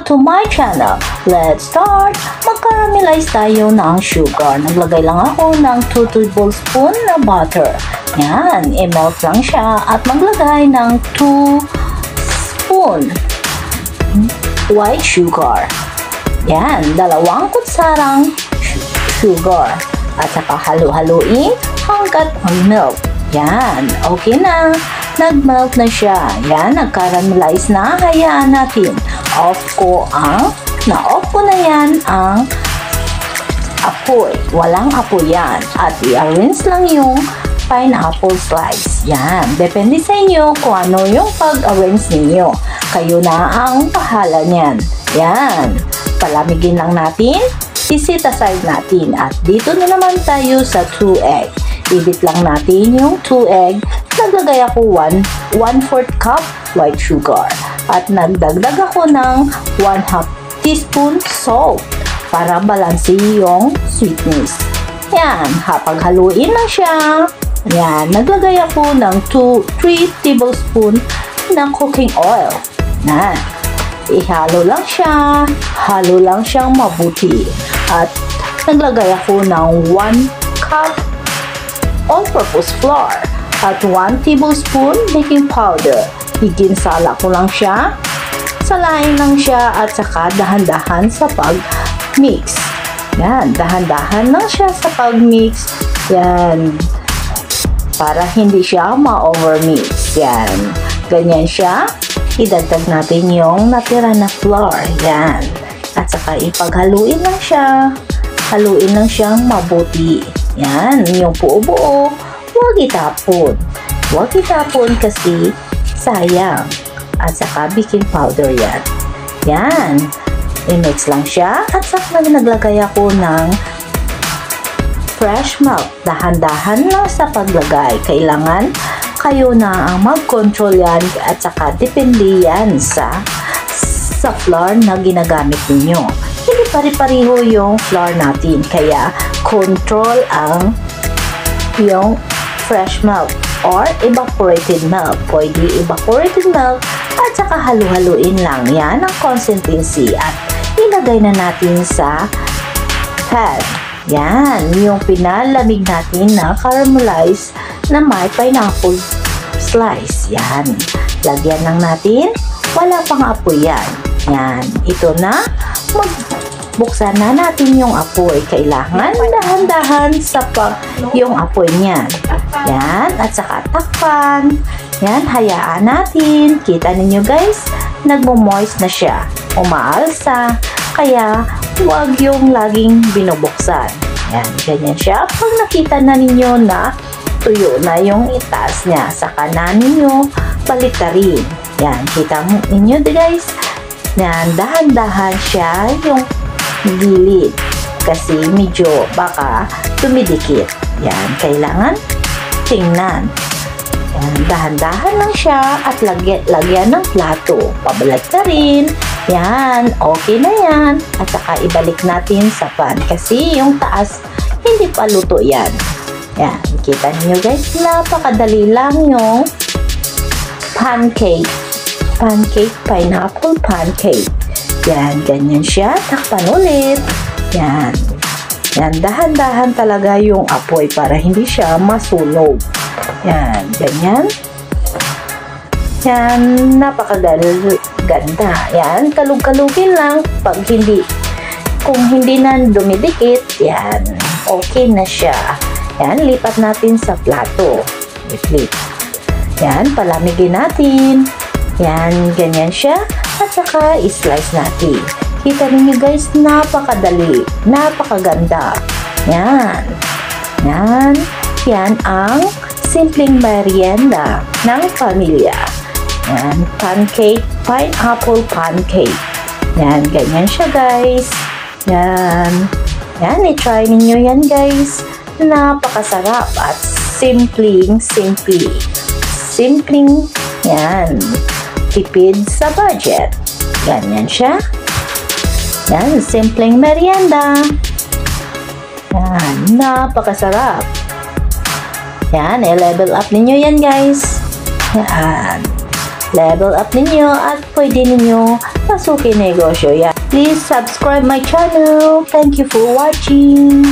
back to my channel. Let's start! Mag-caramelize tayo ng sugar. Naglagay lang ako ng 2 tablespoon na butter. Yan, i-melt lang siya at maglagay ng 2 spoon white sugar. Yan, 2 kutsarang sugar. At saka halu-haluin hanggat mag-melt. Yan, okay na. Nag-melt na siya. Yan, nag-caramelize na. Hayaan natin. Na-off ko na yan ang apoy. Walang apoy yan. At i-arrange lang yung pineapple slice. Yan, depende sa inyo kung ano yung pag-arrange ninyo. Kayo na ang bahala niyan. Yan, palamigin lang natin. I-set aside natin. At dito na naman tayo sa 2 egg. I-beat lang natin yung 2 egg. Naglagay ako 1/4 cup white sugar. At nagdagdag ako ng 1/2 teaspoon salt para balanse yung sweetness. Yan, hapag-haluin lang siya. Yan, naglagay ako ng 3 tablespoon ng cooking oil. Yan, ihalo lang siya. Halo lang siyang mabuti. At naglagay ako ng 1 cup all-purpose flour at 1 tablespoon baking powder. Iginsala ko lang siya. Salain lang siya at saka dahan-dahan sa pag-mix. Yan, dahan-dahan lang siya sa pag-mix. Yan, para hindi siya ma-overmix. Yan, ganyan siya. Idagdag natin yung natira na flour. Yan, at saka ipaghaluin lang siya. Haluin lang siyang mabuti. Yan, yung buo-buo, huwag itapon. Huwag itapon kasi sayang. At saka baking powder yan. Yan, i-mix lang siya. At saka naglagay ako ng fresh milk. Dahan-dahan lang sa paglagay. Kailangan kayo na ang mag-control yan. At saka depende yan sa flour na ginagamit ninyo. Hindi pare-pareho yung flour natin. Kaya control ang yung fresh milk or evaporated milk. Pwede evaporated milk at saka halu-haluin lang. Yan ang consistency at ilagay na natin sa pan. Yan, yung pinalamig natin na caramelized na may pineapple slice. Yan, lagyan lang natin. Wala pang apoy yan. Yan, ito na. Buksan na natin yung apoy. Kailangan dahan-dahan sa yung apoy niyan. Yan, at saka takpan. Yan, hayaan natin. Kita ninyo guys, nagmo-moist na siya. Umaalsa. Kaya, huwag yung laging binubuksan. Yan, ganyan siya. Pag nakita na ninyo na tuyo na yung itaas niya, saka na ninyo balik ka rin. Yan, kita ninyo guys. Yan, dahan-dahan siya yung gilid kasi medyo baka tumidikit. Yan, kailangan tingnan. Yan, dahan-dahan lang siya at lagyan ng plato. Pabalik na rin. Yan, okay na yan. At saka ibalik natin sa pan kasi yung taas hindi pa luto yan. Yan, kita niyo guys, napakadali lang yung pancake. Pineapple pancake. Yan, ganyan siya. Takpan ulit. Yan. Yan, dahan-dahan talaga yung apoy para hindi siya masunog. Yan, ganyan. Yan, napakaganda. Yan, kalug-kalugin lang. Kung hindi na dumidikit, yan, okay na siya. Yan, lipat natin sa plato. I-flip. Yan, palamigin natin. Yan, ganyan siya. At saka i-slice natin. Kita ninyo guys, napakadali. Napakaganda. Yan. Yan. Yan ang simpleng merienda ng pamilya. Yan, pancake, pineapple pancake. Yan, ganyan siya guys. Yan. Yan, i-try ninyo yan guys. Napakasarap at simpleng, yan, tipid sa budget. Ganyan siya. Yan, simpleng merienda. Yan, napakasarap. Yan, i-level up ninyo yan guys. Yan, level up ninyo at pwede ninyo pasukin negosyo yan. Please subscribe my channel. Thank you for watching.